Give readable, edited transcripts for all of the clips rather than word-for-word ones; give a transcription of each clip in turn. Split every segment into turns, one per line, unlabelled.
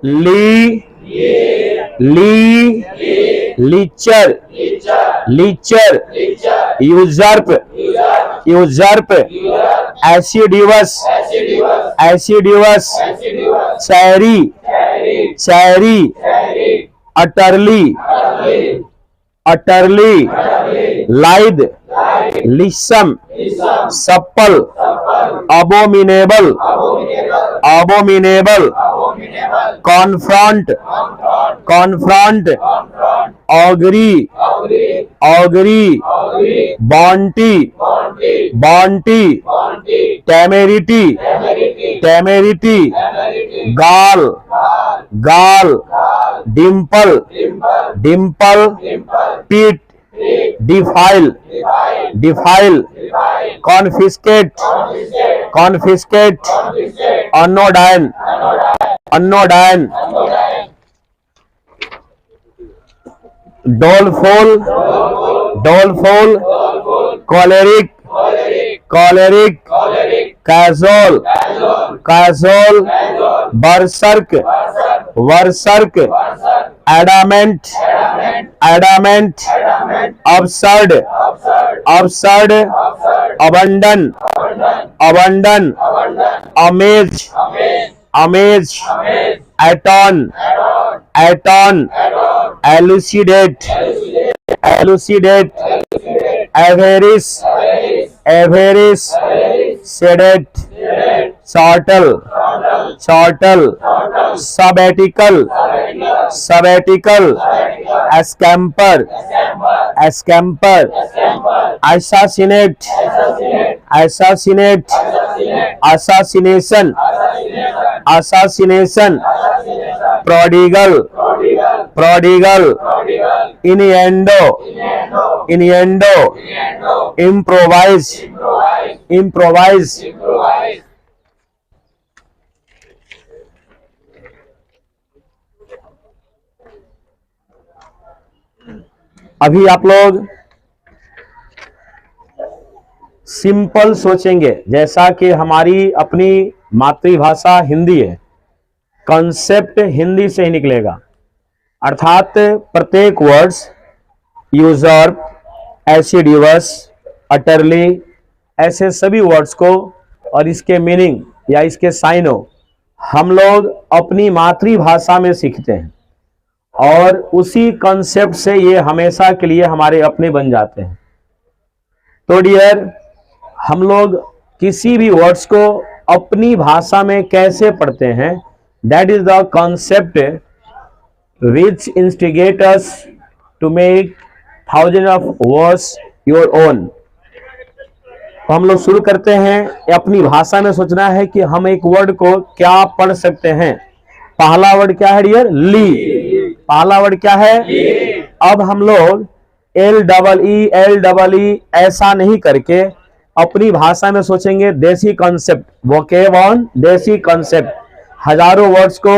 ली, lee, lecher, lecher, usurp, usurp, assiduous, assiduous, chary, chary, utterly, utterly, lithe, lissom, supple, abominable, abominable, confront, confront, augury, augury, bounty, bounty, temerity, temerity, gall, gall, dimple, dimple, peat, defile, defile, confiscate, confiscate, anodyne, anodyne, doleful, doleful, choleric, choleric, cajole, cajole, berserk, berserk, adamant, adamant, absurd, absurd, abandon, abandon, amaze, amaze, atone, atone, elucidate, elucidate, avarice, avarice, sedate, chortle, chortle, sabbatical, sabbatical, scamper, scamper, assassinate, assassinate, assassination, assassination, prodigal, prodigal, इनिएंडो, इनिएंडो, improvise, improvise, अभी आप लोग simple सोचेंगे, जैसा कि हमारी अपनी मातृभाषा हिंदी है, कॉन्सेप्ट हिंदी से ही निकलेगा, अर्थात प्रत्येक वर्ड्स, यूजर्प, एसिडिवस, अटरली, ऐसे सभी वर्ड्स को और इसके मीनिंग या इसके साइनों हम लोग अपनी मातृभाषा में सीखते हैं और उसी कॉन्सेप्ट से ये हमेशा के लिए हमारे अपने बन जाते हैं। तो डियर, हम लोग किसी भी वर्ड्स को अपनी भाषा में कैसे पढ़ते हैं, that is the concept which instigate us to make thousand of words your own. तो हम लोग शुरू करते हैं, अपनी भाषा में सोचना है कि हम एक वर्ड को क्या पढ़ सकते हैं। पहला वर्ड क्या है डियर? ली। पहला वर्ड क्या है? अब हम लोग LEE ऐसा नहीं करके अपनी भाषा में सोचेंगे देसी कॉन्सेप्ट, वोकेब ऑन देसी कॉन्सेप्ट, हजारों वर्ड्स को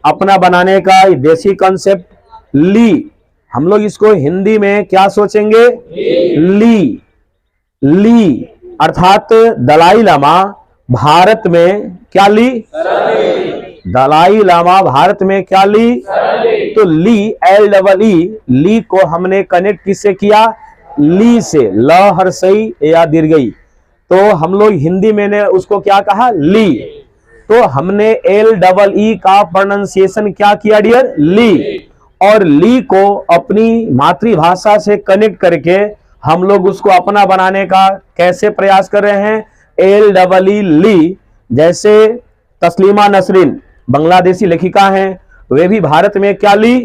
अपना बनाने का देसी कॉन्सेप्ट ली। हम लोग इसको हिंदी में क्या सोचेंगे? ली। ली अर्थात दलाई लामा भारत में क्या ली? दलाई लामा भारत में क्या ली? तो ली, LEE, ली को हमने कनेक्ट किससे किया? ली से, ल हर्षई या दीर्घई। तो हम लोग हिंदी में ने उसको क्या कहा? ली। तो हमने LEE का प्रोनाउंसिएशन क्या किया डियर? ली। और ली को अपनी मातृभाषा से कनेक्ट करके हम लोग उसको अपना बनाने का कैसे प्रयास कर रहे हैं? LEE ली। जैसे तस्लीमा नसरीन बांग्लादेशी लेखिका हैं, वे भी भारत में क्या ली?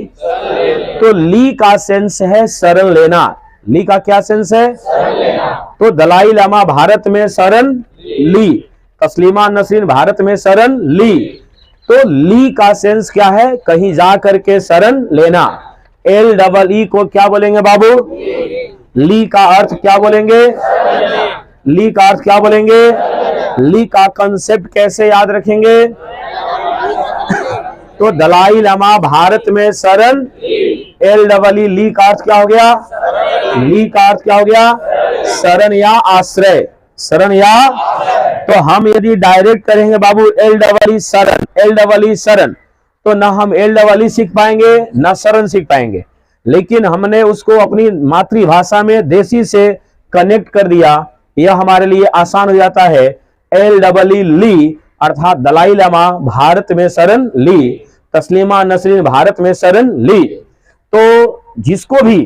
तो ली का सेंस है शरण लेना। ली का क्या सेंस है? तो दलाई लामा भारत में शरण ली, तस्लीमा नसरीन भारत में शरण ली। तो ली का सेंस क्या है? कहीं जा करके शरण लेना। LEE को क्या बोलेंगे बाबू? ली का अर्थ क्या बोलेंगे? ली का अर्थ क्या बोलेंगे? ली का कंसेप्ट कैसे याद रखेंगे? तो दलाई लामा भारत में शरण, LEE, ली का अर्थ क्या हो गया? ली का अर्थ क्या हो गया? शरण या आश्रय, शरण या। तो हम यदि डायरेक्ट करेंगे बाबू LEE शरण, LEE शरण, तो ना हम एल डबल ई सीख पाएंगे ना सरन सीख पाएंगे। लेकिन हमने उसको अपनी मातृभाषा में देसी से कनेक्ट कर दिया, यह हमारे लिए आसान हो जाता है। एल डबल ई ली अर्थात दलाई लामा भारत में शरण ली, तस्लीमा नसरीन भारत में शरण ली। तो जिसको भी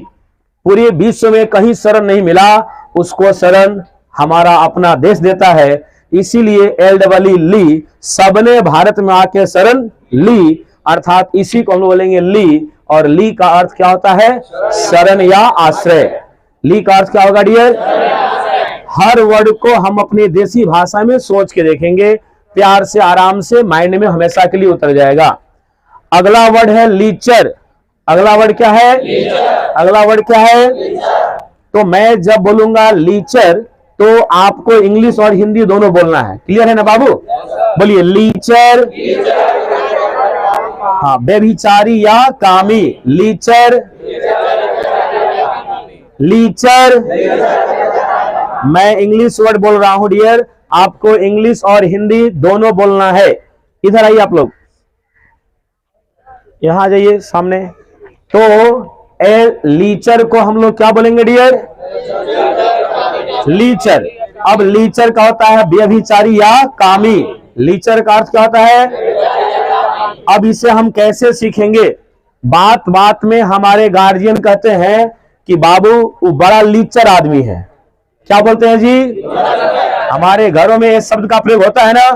पूरे विश्व में कहीं शरण नहीं मिला उसको शरण हमारा अपना देश देता है। इसीलिए एल डबल ई ली, सबने भारत में आके शरण ली, अर्थात इसी को हम बोलेंगे ली। और ली का अर्थ क्या होता है? शरण या आश्रय। ली का अर्थ क्या होगा डियर? हर वर्ड को हम अपनी देसी भाषा में सोच के देखेंगे, प्यार से आराम से माइंड में हमेशा के लिए उतर जाएगा। अगला वर्ड है लीचर। अगला वर्ड क्या है? अगला वर्ड क्या है? तो मैं जब बोलूंगा लीचर तो आपको इंग्लिश और हिंदी दोनों बोलना है। क्लियर है ना बाबू? बोलिए लीचर। हाँ, बेभिचारी या कामी। लीचर, लीचर। मैं इंग्लिश वर्ड बोल रहा हूं डियर, आपको इंग्लिश और हिंदी दोनों बोलना है। इधर आइए आप लोग, यहां जाइए सामने। तो ए लीचर को हम लोग क्या बोलेंगे डियर? लीचर। अब लीचर का होता है व्यभिचारी या कामी। लीचर का अर्थ क्या होता है? अब इसे हम कैसे सीखेंगे? बात बात में हमारे गार्जियन कहते हैं कि बाबू वो बड़ा लीचर आदमी है। क्या बोलते हैं जी? हमारे घरों में इस शब्द का प्रयोग होता है ना।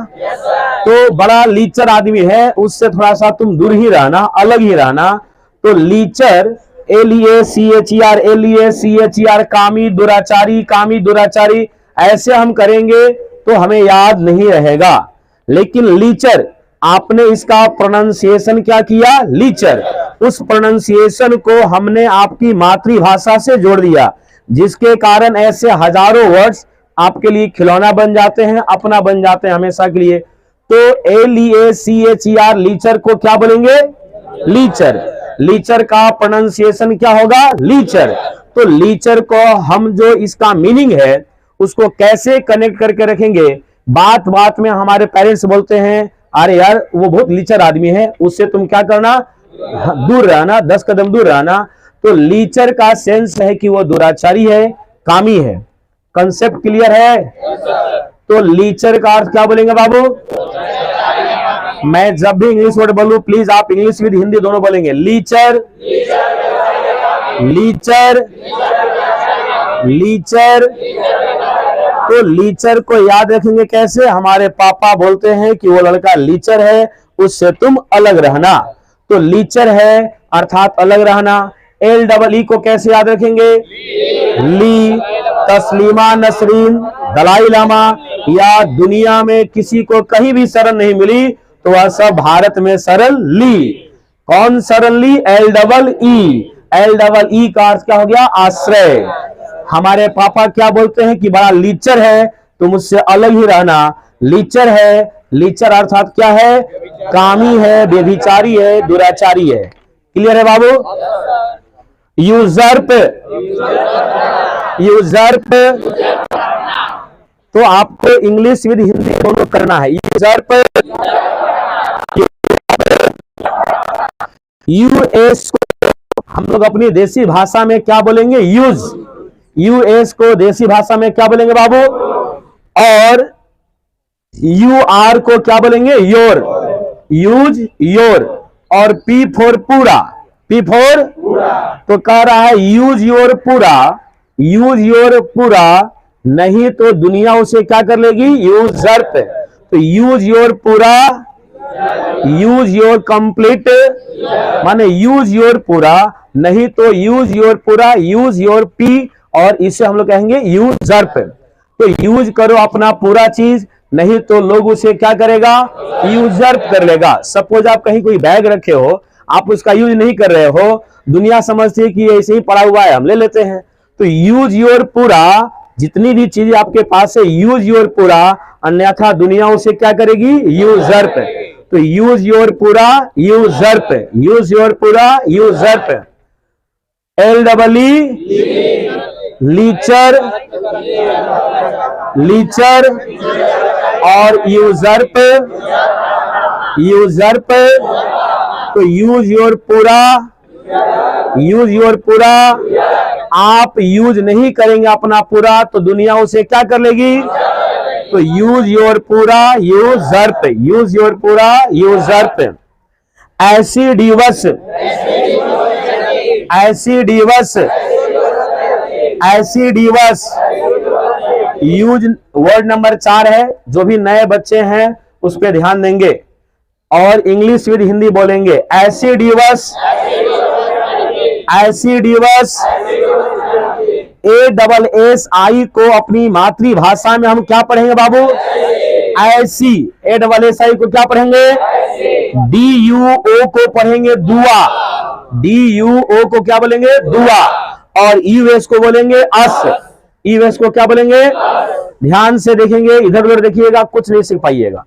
तो बड़ा लीचर आदमी है, उससे थोड़ा सा तुम दूर ही रहना, अलग ही रहना। तो लीचर LEACHER, LEACHER, कामी दुराचारी, कामी दुराचारी, ऐसे हम करेंगे तो हमें याद नहीं रहेगा। लेकिन लीचर, आपने इसका प्रोनाउंसिएशन क्या किया? लीचर। उस प्रोनाउंसिएशन को हमने आपकी मातृभाषा से जोड़ दिया, जिसके कारण ऐसे हजारों वर्ड्स आपके लिए खिलौना बन जाते हैं, अपना बन जाते हैं हमेशा के लिए। तो LEACHER लीचर को क्या बोलेंगे? लीचर। लीचर का प्रोनाउंसिएशन क्या होगा? लीचर। तो लीचर को हम जो इसका मीनिंग है उसको कैसे कनेक्ट करके रखेंगे? बात बात में हमारे पेरेंट्स बोलते हैं अरे यार वो बहुत लीचर आदमी है, उससे तुम क्या करना? दूर रहना, 10 कदम दूर रहना। तो लीचर का सेंस है कि वो दुराचारी है, कामी है। कंसेप्ट क्लियर है? तो लीचर का अर्थ क्या बोलेंगे बाबू? मैं जब भी इंग्लिश वर्ड बोलूं प्लीज आप इंग्लिश विद हिंदी दोनों बोलेंगे। लीचर, लीचर, लीचर। तो लीचर को याद रखेंगे कैसे? हमारे पापा बोलते हैं कि वो लड़का लीचर है, उससे तुम अलग रहना। तो लीचर है अर्थात अलग रहना। LEE को कैसे याद रखेंगे? ली, तस्लीमा नसरीन, दलाई लामा, या दुनिया में किसी को कहीं भी शरण नहीं मिली तो वह सब भारत में शरण ली। कौन शरण ली? LEE। LEE का अर्थ क्या हो गया? आश्रय। हमारे पापा क्या बोलते हैं कि बड़ा लीचर है, तुम उससे अलग ही रहना। लीचर है, लीचर अर्थात क्या है? कामी है, बेभिचारी है, दुराचारी है। क्लियर है बाबू? यूजर्प, यूजर्प। तो आपको इंग्लिश विद हिंदी दोनों करना है। यूजर्प, यूएस को हम लोग अपनी देसी भाषा में क्या बोलेंगे? यूज। यूएस को देसी भाषा में क्या बोलेंगे बाबू? और UR को क्या बोलेंगे? योर। Use, your. और P फॉर पूरा। P फॉर तो कह रहा है यूज योर पूरा, यूज योर पूरा, नहीं तो दुनिया उसे क्या कर लेगी? यूजर्प। तो यूज योर पूरा, यूज योर कंप्लीट, माने यूज योर पूरा, नहीं तो यूज योर पूरा, यूज योर P, और इसे हम लोग कहेंगे यूजर्प। तो यूज करो अपना पूरा चीज, नहीं तो लोग उसे क्या करेगा? यूजर्प कर लेगा। सपोज आप कहीं कोई बैग रखे हो, आप उसका यूज नहीं कर रहे हो, दुनिया समझती है कि ऐसे ही पड़ा हुआ है, हम ले लेते हैं। तो यूज योर पूरा, जितनी भी चीजें आपके पास है यूज योर पूरा, अन्यथा दुनिया उसे क्या करेगी? यूजर्प। तो यूज योर पूरा, यूजर्प। यूज योर पूरा, यूजर्प। LEE लीचर, लीचर और यूजर्प, यूजर्प तो यूज योर पूरा, यूज योर पूरा। आप यूज नहीं करेंगे अपना पूरा तो दुनिया उसे क्या कर लेगी? तो यूज योर पूरा, यूजर्प, यूज योर पूरा, यूजर्प। एसिडिवस, एसिडिवस, एसिडिवस। यूज वर्ड नंबर 4 है। जो भी नए बच्चे हैं उस पर ध्यान देंगे और इंग्लिश विद हिंदी बोलेंगे। एसिडिवस, एसिडिवस। ASSI को अपनी मातृभाषा में हम क्या पढ़ेंगे बाबू? ऐसी। ASSI को क्या पढ़ेंगे? DUO को पढ़ेंगे दुआ, DUO को क्या बोलेंगे? दुआ। और US को बोलेंगे अस, US को क्या बोलेंगे? ध्यान से देखेंगे, इधर उधर देखिएगा, कुछ नहीं सीख पाइएगा।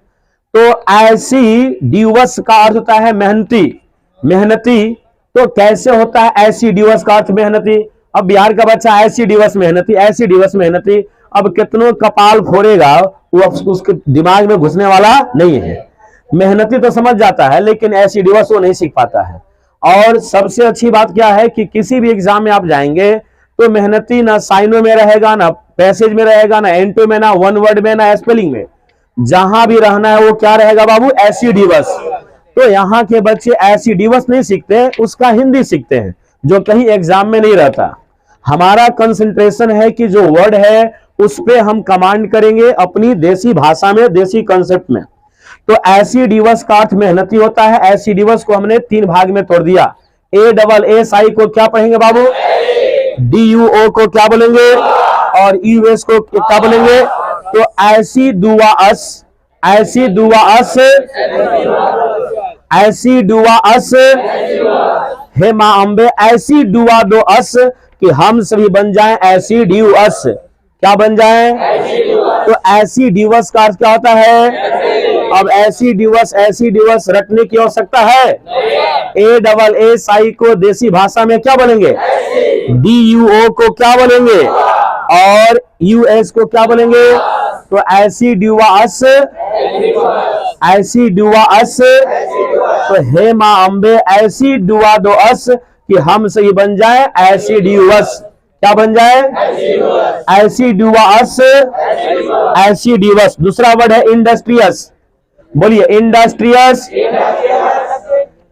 तो एसिडिवस का अर्थ होता है मेहनती, मेहनती। तो कैसे होता है एसिडिवस का अर्थ? मेहनती। अब बिहार का बच्चा एसिडिवस मेहनती, एसिडिवस मेहनती, अब कितनों कपाल फोड़ेगा वो उसके दिमाग में घुसने वाला नहीं है। मेहनती तो समझ जाता है लेकिन एसिडिवस वो नहीं सीख पाता है। और सबसे अच्छी बात क्या है कि किसी भी एग्जाम में आप जाएंगे तो मेहनती ना साइनो में रहेगा, ना पैसेज में रहेगा, ना एंटो में, ना वन वर्ड में, ना स्पेलिंग में। जहां भी रहना है वो क्या रहेगा बाबू? एसिडिवस। तो यहाँ के बच्चे एसिडिवस नहीं सीखते, उसका हिंदी सीखते हैं जो कहीं एग्जाम में नहीं रहता। हमारा कंसंट्रेशन है कि जो वर्ड है उस पे हम कमांड करेंगे अपनी देसी भाषा में, देसी कॉन्सेप्ट में। तो एसिडिवस का अर्थ मेहनती होता है। एसिडिवस को हमने 3 भाग में तोड़ दिया। ASSI को क्या पढ़ेंगे बाबू? DUO को क्या बोलेंगे? और US को क्या बोलेंगे? तो एसिडुआस, एसिडुआस, एसिडुआस। हे मां अम्बे ऐसी दुआ दो अस कि हम सभी बन जाएं एसिडिवस। क्या बन जाएं? तो एसिडिवस का अर्थ क्या होता है? अब एसिडिवस, एसिडिवस रटने की आवश्यकता है? ASSI को देसी भाषा में क्या बोलेंगे? DUO को क्या बोलेंगे? और US को क्या बोलेंगे? तो एसिडिवस, एसिडिवस। तो हे मां अम्बे ऐसी दुआ दो अस कि हम सही बन जाए एसिडिवस। क्या बन जाए? एसिडिवस, एसिडिवस। दूसरा वर्ड है इंडस्ट्रियस। बोलिए इंडस्ट्रियस।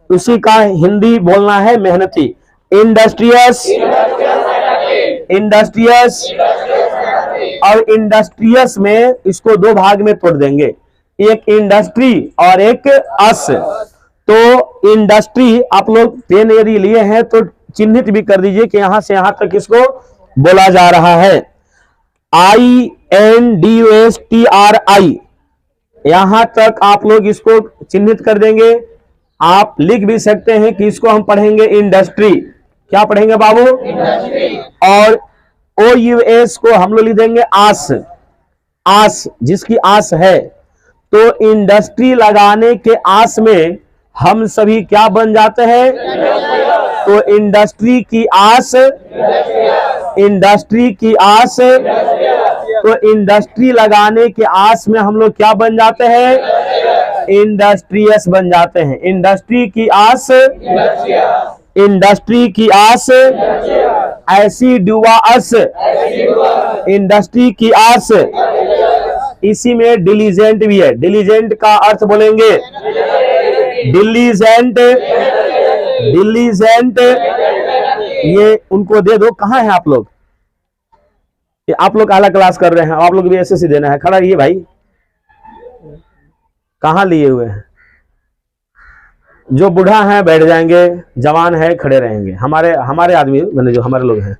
उसी का हिंदी बोलना है मेहनती। Industrious, industrious. और इंडस्ट्रियस में इसको 2 भाग में तोड़ देंगे, एक इंडस्ट्री और एक अस। तो इंडस्ट्री आप लोग पेन यदि लिए हैं तो चिन्हित भी कर दीजिए कि यहां से यहां तक इसको बोला जा रहा है। INDUSTRI, यहां तक आप लोग इसको चिन्हित कर देंगे। आप लिख भी सकते हैं कि इसको हम पढ़ेंगे इंडस्ट्री। क्या पढ़ेंगे बाबू? इंडस्ट्री। और OUS को हम लोग लिख देंगे आस, आस, जिसकी आस है। तो इंडस्ट्री लगाने के आस में हम सभी क्या बन जाते हैं? तो इंडस्ट्री की आस, इंडस्ट्री की आस। तो इंडस्ट्री लगाने के आस में हम लोग क्या बन जाते हैं? इंडस्ट्रियस बन जाते हैं। इंडस्ट्री की आस, इंडस्ट्री की आस। एसिडुआस, इंडस्ट्री की आस। इसी में डिलीजेंट भी है। डिलीजेंट का अर्थ बोलेंगे डिलीजेंट, डिलीजेंट। ये उनको दे दो। कहाँ हैं आप लोग? ये आप लोग अलग क्लास कर रहे हैं, आप लोग भी SSC देना है। खड़ा रहिए भाई। कहाँ लिए हुए हैं? जो बूढ़ा है बैठ जाएंगे, जवान है खड़े रहेंगे। हमारे आदमी मैंने जो हमारे लोग हैं,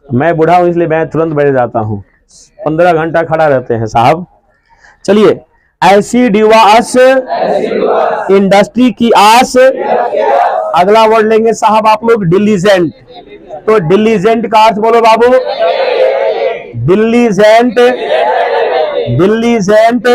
मैं बूढ़ा हूं इसलिए मैं तुरंत बैठ जाता हूं। 15 घंटा खड़ा रहते हैं साहब। चलिए, एसिडुआस, इंडस्ट्री की आस। अगला वर्ड लेंगे साहब आप लोग डिलीजेंट। तो डिलीजेंट का अर्थ बोलो बाबू। Diligent, diligent.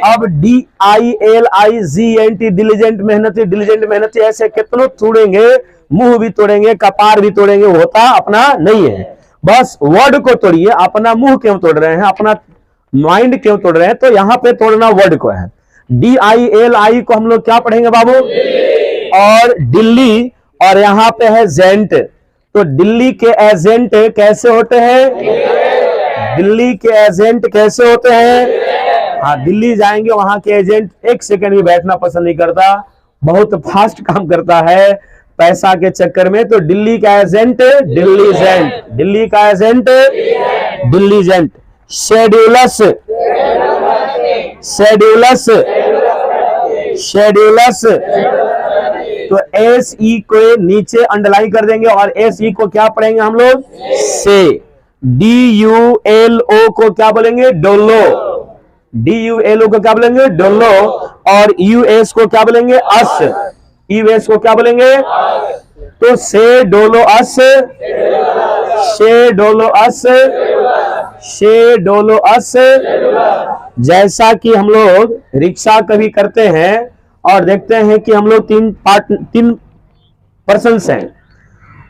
अब DILIGENT, डिलीजेंट मेहनती, डिलीजेंट मेहनती। ऐसे कितनों तोड़ेंगे, मुंह भी तोड़ेंगे, कपार भी तोड़ेंगे, होता अपना नहीं है। बस वर्ड को तोड़िए। अपना मुंह क्यों तोड़ रहे हैं? अपना माइंड क्यों तोड़ रहे हैं? तो यहां पे तोड़ना वर्ड को है। DILI को हम लोग क्या पढ़ेंगे बाबू? और दिल्ली, और यहां पे है जेंट, तो दिल्ली के एजेंट कैसे होते हैं? दिल्ली के एजेंट कैसे होते हैं? हाँ, दिल्ली जाएंगे, वहां के एजेंट एक सेकंड भी बैठना पसंद नहीं करता, बहुत फास्ट काम करता है पैसा के चक्कर में। तो दिल्ली का एजेंट दिल्ली जेंट, दिल्ली का एजेंट दिल्ली जेंट। शेड्यूलस, शेड्यूलस, शेड्यूलस, तो SE को नीचे अंडरलाइन कर देंगे और SE को क्या पढ़ेंगे हम लोग? से। DULO को क्या बोलेंगे? डोलो, DULO को क्या बोलेंगे? डोलो, और US को क्या बोलेंगे? अस, US को क्या बोलेंगे? तो से डोलो अस, शे डोलो अस, शे डोलो अस। जैसा कि हम लोग रिक्शा कभी करते हैं और देखते हैं कि हम लोग तीन पर्सन्स हैं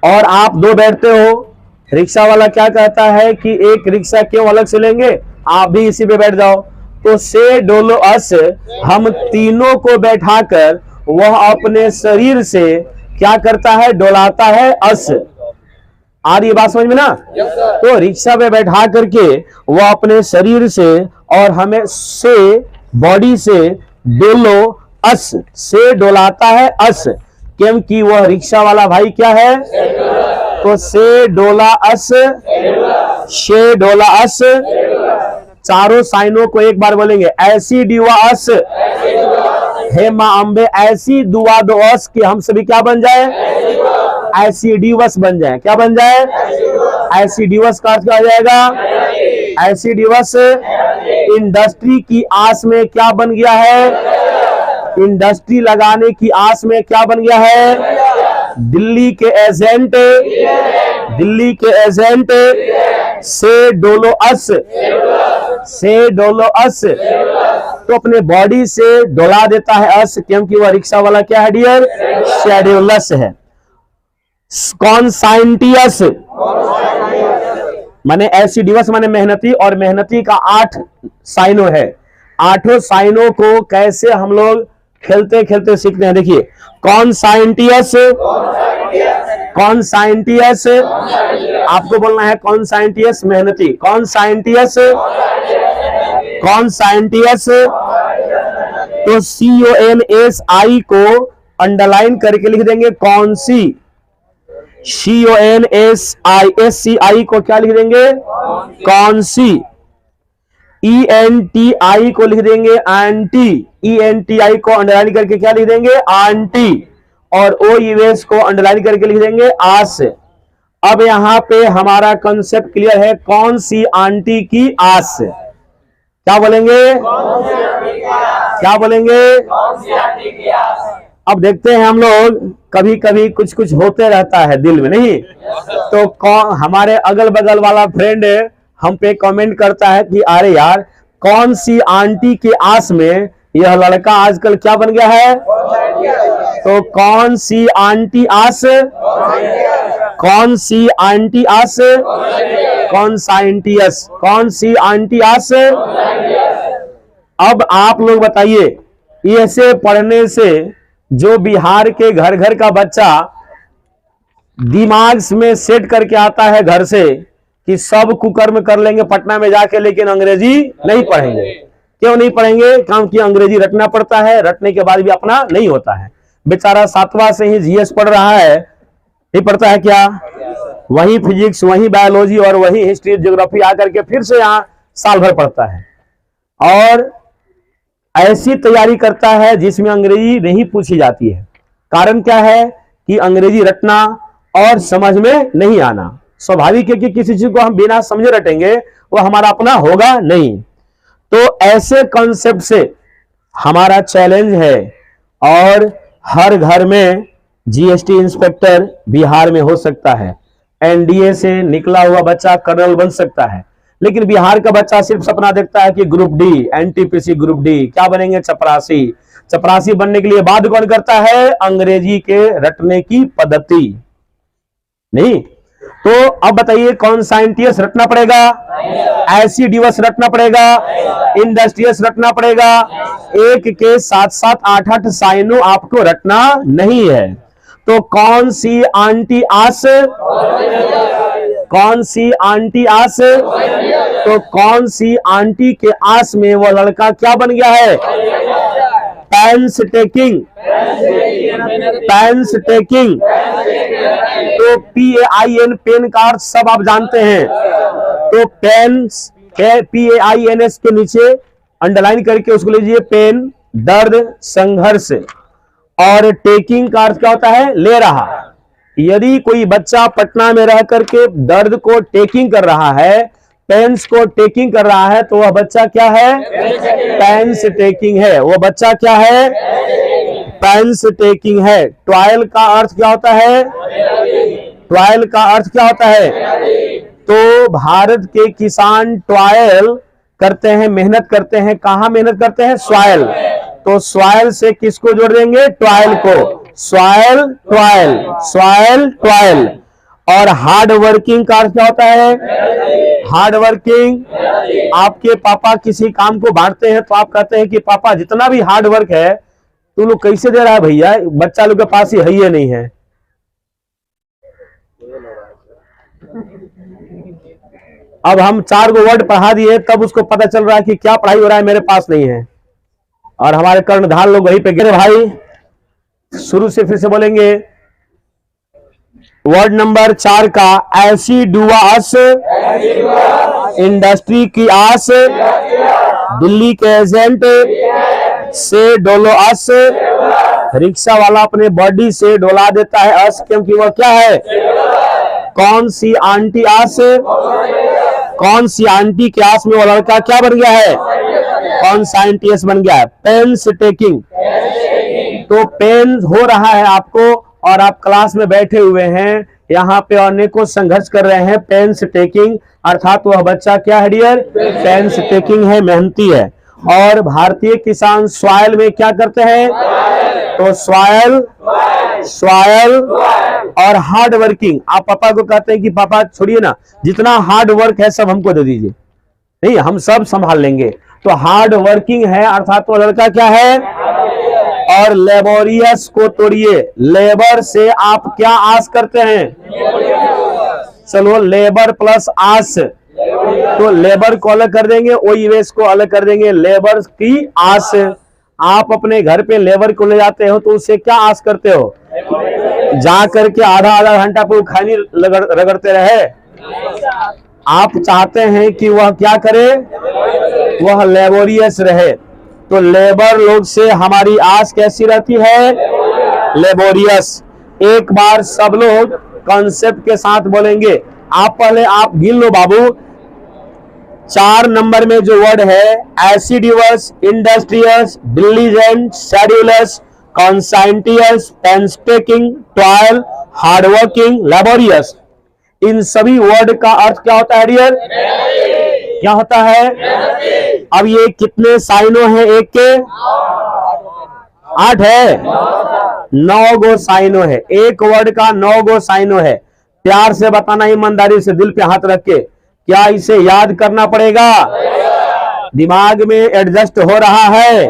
और आप दो बैठते हो, रिक्शा वाला क्या कहता है कि एक रिक्शा क्यों अलग से लेंगे, आप भी इसी पे बैठ जाओ। तो से डोलो अस, हम तीनों को बैठाकर वह अपने शरीर से क्या करता है? डोलाता है अस। आ रही बात समझ में ना? तो रिक्शा पे बैठा करके वह अपने शरीर से और हमें से बॉडी से डोलो अस, से डोलाता है अस, क्योंकि वह रिक्शा वाला भाई क्या है? तो से डोला अस, शे डोला अस। चारों साइनों को एक बार बोलेंगे, ऐसी दुआ अस, हे मां अम्बे ऐसी दुआ दो अस कि हम सभी क्या बन जाए? ऐसी दिवस बन जाए। क्या बन जाए? ऐसी दिवस का अर्थ क्या हो जाएगा? ऐसी दिवस इंडस्ट्री की आस में क्या बन गया है? इंडस्ट्री लगाने की आस में क्या बन गया है? दिल्ली के एजेंट, दिल्ली के एजेंट से डोलो अस, से डोलो अस, तो अपने बॉडी से डोला देता है अस, क्योंकि वह रिक्शा वाला क्या है डियर? शेड्यूलस है। कॉन्साइंटियस माने ऐसी दिवस माने मेहनती, और मेहनती का 8 साइनो है। 8 साइनों को कैसे हम लोग खेलते खेलते सीखते हैं? देखिए, कॉन्साइंटियस, कॉन्साइंटियस, आपको बोलना है कॉन्साइंटियस मेहनती, कॉन्साइंटियस, कॉन्साइंटियस। तो CONSI को अंडरलाइन करके लिख देंगे कौन सी, CONSI को क्या लिख देंगे? कौन सी। ENTI को लिख देंगे एंटी, ENTI को अंडरलाइन करके क्या लिख देंगे? आंटी, और OUS को अंडरलाइन करके लिख देंगे आस। अब यहां पे हमारा कंसेप्ट क्लियर है, कौन सी आंटी की आस? क्या बोलेंगे? क्या बोलेंगे? अब देखते हैं हम लोग, कभी कभी कुछ कुछ होते रहता है दिल में, नहीं तो कौन हमारे अगल बगल वाला फ्रेंड हम पे कमेंट करता है कि अरे यार, कौन सी आंटी की आस में यह लड़का आजकल क्या बन गया है? तो कौन सी आंटी आस, कौन सी आंटी आस, कॉन्साइंटियस, कौन सी आंटी आस। अब आप लोग बताइए, ऐसे पढ़ने से जो बिहार के घर घर का बच्चा दिमाग में सेट करके आता है घर से कि सब कुकर्म कर लेंगे पटना में जाके, लेकिन अंग्रेजी नहीं पढ़ेंगे। क्यों नहीं पढ़ेंगे? क्योंकि अंग्रेजी रटना पड़ता है, रटने के बाद भी अपना नहीं होता है। बेचारा 7वां से ही GS पढ़ रहा है, नहीं पढ़ता है क्या? वही फिजिक्स, वही बायोलॉजी और वही हिस्ट्री ज्योग्राफी आकर के फिर से यहाँ साल भर पढ़ता है, और ऐसी तैयारी करता है जिसमें अंग्रेजी नहीं पूछी जाती है। कारण क्या है? कि अंग्रेजी रटना और समझ में नहीं आना। स्वाभाविक है कि किसी चीज को हम बिना समझे रटेंगे वो हमारा अपना होगा नहीं। तो ऐसे कॉन्सेप्ट से हमारा चैलेंज है, और हर घर में GST इंस्पेक्टर बिहार में हो सकता है। NDA से निकला हुआ बच्चा कर्नल बन सकता है, लेकिन बिहार का बच्चा सिर्फ सपना देखता है कि group D, NTPC group D, क्या बनेंगे? चपरासी। चपरासी बनने के लिए बाध्य कौन करता है? अंग्रेजी के रटने की पद्धति। नहीं, तो अब बताइए कौन सा एनटीएस रटना पड़ेगा, एसिडिवस रटना पड़ेगा, इंडस्ट्रियस रटना पड़ेगा। एक के साथ साथ 8-8 साइनो आपको रटना नहीं है। तो कौन सी आंटी आस, कौन सी आंटी आस, तो कौन सी आंटी के आस में वो लड़का क्या बन गया है, पेंस टेकिंग, पेंस टेकिंग। तो PAIN पेन का अर्थ सब आप जानते हैं। तो पेन्स PAINS के नीचे अंडरलाइन करके उसको लीजिए, पेन दर्द संघर्ष, और टेकिंग का अर्थ क्या होता है, ले रहा। यदि कोई बच्चा पटना में रह करके दर्द को टेकिंग कर रहा है, पेन्स को टेकिंग कर रहा है, तो वह बच्चा क्या है, पेन्स टेकिंग है। वो बच्चा क्या है, पेन्स टेकिंग है। टॉयल का अर्थ क्या होता है, टॉयल का अर्थ क्या होता है। तो भारत के किसान टॉयल करते हैं, मेहनत करते हैं। कहां मेहनत करते हैं, सॉइल। तो सॉइल से किसको जोड़ देंगे, टॉयल को। Soil toil, soil toil. और हार्ड वर्किंग का अर्थ क्या होता है, हार्ड वर्किंग। आपके पापा किसी काम को बांटते हैं तो आप कहते हैं कि पापा जितना भी हार्ड वर्क है तू लोग कैसे दे रहा है भैया, बच्चा लोग के पास ही है ही नहीं है। अब हम 4 गो वर्ड पढ़ा दिए, तब उसको पता चल रहा है कि क्या पढ़ाई हो रहा है, मेरे पास नहीं है। और हमारे कर्णधार लोग वहीं पे गिरे। भाई शुरू से फिर से बोलेंगे, वर्ड नंबर 4 का, एसिडुआस, इंडस्ट्री की आस, दिल्ली के एजेंट से डोलो अस। रिक्शा वाला अपने बॉडी से डोला देता है अस, क्योंकि वह क्या है, कौन सी आंटी आस, कौन सी आंटी के आस में वो लड़का क्या बन गया है, कौन सा एनटीएस बन गया है, पेन्स टेकिंग। तो पेन हो रहा है आपको, और आप क्लास में बैठे हुए हैं, यहाँ पे अनेकों संघर्ष कर रहे हैं, पेन्स टेकिंग। अर्थात वह बच्चा क्या है डियर, पेन्स टेकिंग है, मेहनती है। और भारतीय किसान सॉइल में क्या करते हैं, तो सॉइल, सॉइल और हार्ड वर्किंग। आप पापा को कहते हैं कि पापा छोड़िए ना, जितना हार्ड वर्क है सब हमको दे दीजिए, नहीं हम सब संभाल लेंगे। तो हार्ड वर्किंग है, अर्थात वो लड़का क्या है। और लेबोरियस को तोड़िए, लेबर से आप क्या आस करते हैं, चलो लेबर प्लस आस, तो लेबर को अलग कर देंगे, ओईवेस को अलग कर देंगे, लेबर की आस। आप अपने घर पे लेबर को ले जाते हो तो उससे क्या आस करते हो, जा करके आधा घंटा पर खैनी रगड़ते रहे। आप चाहते हैं कि वह क्या करे, वह लेबोरियस रहे। तो लेबर लोग से हमारी आस कैसी रहती है, लेबोरियस। एक बार सब लोग कॉन्सेप्ट के साथ बोलेंगे। आप पहले आप गिन लो बाबू, 4 नंबर में जो वर्ड है, assiduous, industrious, diligent, sedulous, conscientious, painstaking, toil, hardworking, laborious. इन सभी वर्ड का अर्थ क्या होता है डियर, क्या होता है। अब ये कितने साइनो है, एक के 8 है, 9 गो साइनो है। एक वर्ड का 9 गो साइनो है। प्यार से बताना, ईमानदारी से, दिल पे हाथ रख के, क्या इसे याद करना पड़ेगा, दिमाग में एडजस्ट हो रहा है,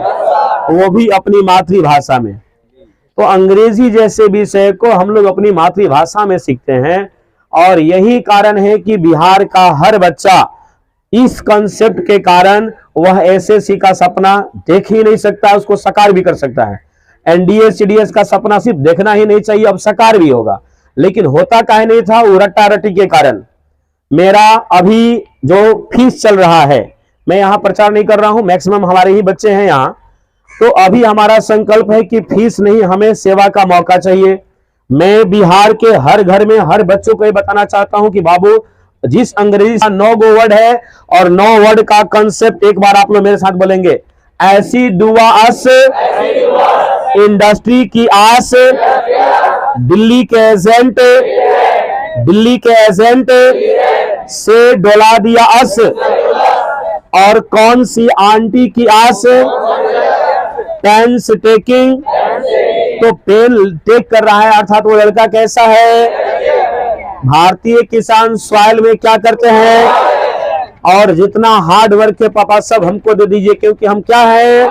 वो भी अपनी मातृभाषा में। तो अंग्रेजी जैसे विषय को हम लोग अपनी मातृभाषा में सीखते हैं, और यही कारण है कि बिहार का हर बच्चा इस कंसेप्ट के कारण वह एसएससी का सपना देख ही नहीं सकता, उसको साकार भी कर सकता है। एनडीए सीडीएस का सपना सिर्फ देखना ही नहीं चाहिए, अब साकार भी होगा। लेकिन होता काहे नहीं था, वो रट्टा रट्टी के कारण। मेरा अभी जो फीस चल रहा है, मैं यहाँ प्रचार नहीं कर रहा हूँ, मैक्सिमम हमारे ही बच्चे हैं यहाँ। तो अभी हमारा संकल्प है कि फीस नहीं, हमें सेवा का मौका चाहिए। मैं बिहार के हर घर में हर बच्चों को ये बताना चाहता हूं कि बाबू, जिस अंग्रेजी का 9 गो वर्ड है और 9 वर्ड का कंसेप्ट एक बार आप लोग मेरे साथ बोलेंगे। एसिडुआस, इंडस्ट्री की आस, दिल्ली के एजेंट, दिल्ली के एजेंट से डोला दिया अस, और कौन सी आंटी की आस, पेन्स टेकिंग। तो पेन टेक कर रहा है, अर्थात वो लड़का कैसा है, भारतीय किसान सॉइल में क्या करते हैं, और जितना हार्ड वर्क के पापा सब हमको दे दीजिए, क्योंकि हम क्या है,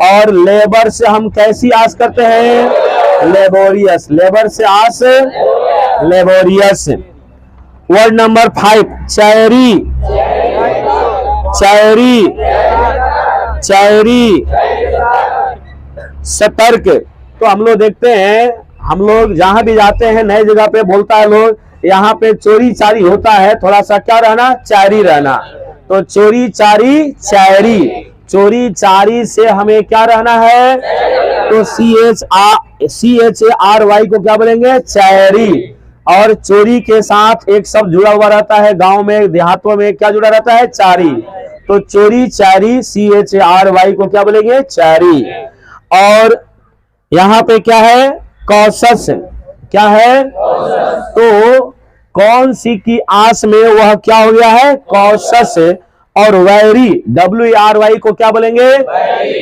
और लेबर से हम कैसी आस करते हैं, लेबोरियस, लेबर से आस laborious. Word number 5, chary, chary, chary, सतर्क। तो हम लोग देखते हैं, हम लोग जहां भी जाते हैं नए जगह पे बोलता है लोग, यहाँ पे चोरी चारी होता है, थोड़ा सा क्या रहना, चारी रहना। तो चोरी चारी चैरी, चोरी चारी से हमें क्या रहना है, तो CHARY को क्या बोलेंगे, चैरी। और चोरी के साथ एक शब्द जुड़ा हुआ रहता है, गांव में देहातों में क्या जुड़ा रहता है, चारी। तो चोरी चारी CHARY को क्या बोलेंगे, चारी। और यहाँ पे क्या है, कॉशस, क्या है, तो कौन सी की आस में वह क्या हो गया है, कॉशस। और वैरी, WARY को क्या बोलेंगे,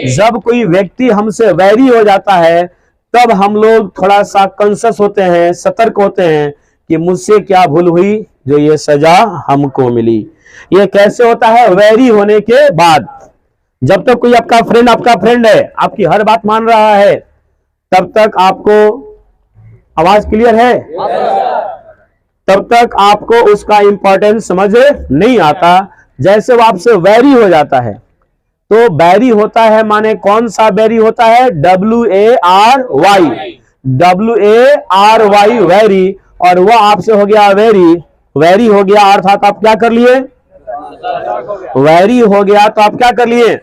जब कोई व्यक्ति हमसे वैरी हो जाता है तब हम लोग थोड़ा सा कॉन्शियस होते हैं, सतर्क होते हैं कि मुझसे क्या भूल हुई जो ये सजा हमको मिली। ये कैसे होता है, वैरी होने के बाद। जब तक कोई आपका फ्रेंड है, आपकी हर बात मान रहा है, तब तक आपको, आवाज क्लियर है, तब तक आपको उसका इंपॉर्टेंस समझ नहीं आता। जैसे वो आपसे वैरी हो जाता है, तो बैरी होता है माने कौन सा बैरी होता है, WARY, WARY वैरी, और वो आपसे हो गया वेरी, वैरी हो गया अर्थात आप क्या कर लिए, वैरी हो गया तो आप क्या कर लिए।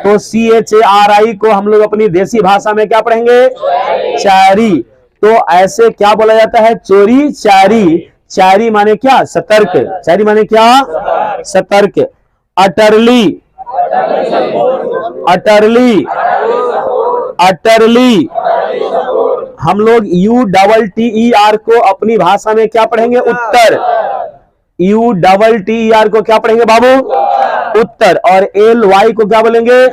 तो CHARY को हम लोग अपनी देसी भाषा में क्या पढ़ेंगे, चारी। तो ऐसे क्या बोला जाता है, चोरी चारी। चारी माने क्या, सतर्क, चारी माने क्या, सतर्क। अटरली, अटरली, अटरली, हम लोग UTTER को अपनी भाषा में क्या पढ़ेंगे, उत्तर। UTTER को क्या पढ़ेंगे बाबू, उत्तर। और LY को क्या बोलेंगे,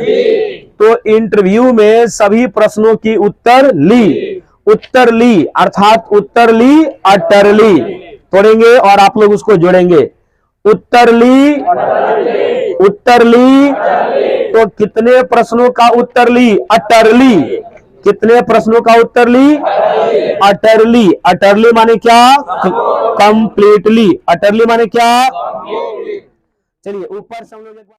तो इंटरव्यू में सभी प्रश्नों की उत्तर ली, उत्तर ली अर्थात उत्तर ली, अटरली पढ़ेंगे और आप लोग उसको जोड़ेंगे, उत्तर ली, उत्तर ली। तो कितने प्रश्नों का उत्तर ली, अटरली, कितने प्रश्नों का उत्तर ली, अटरली। अटरली माने क्या, कंप्लीटली। अटरली माने क्या, चलिए ऊपर से हम लोग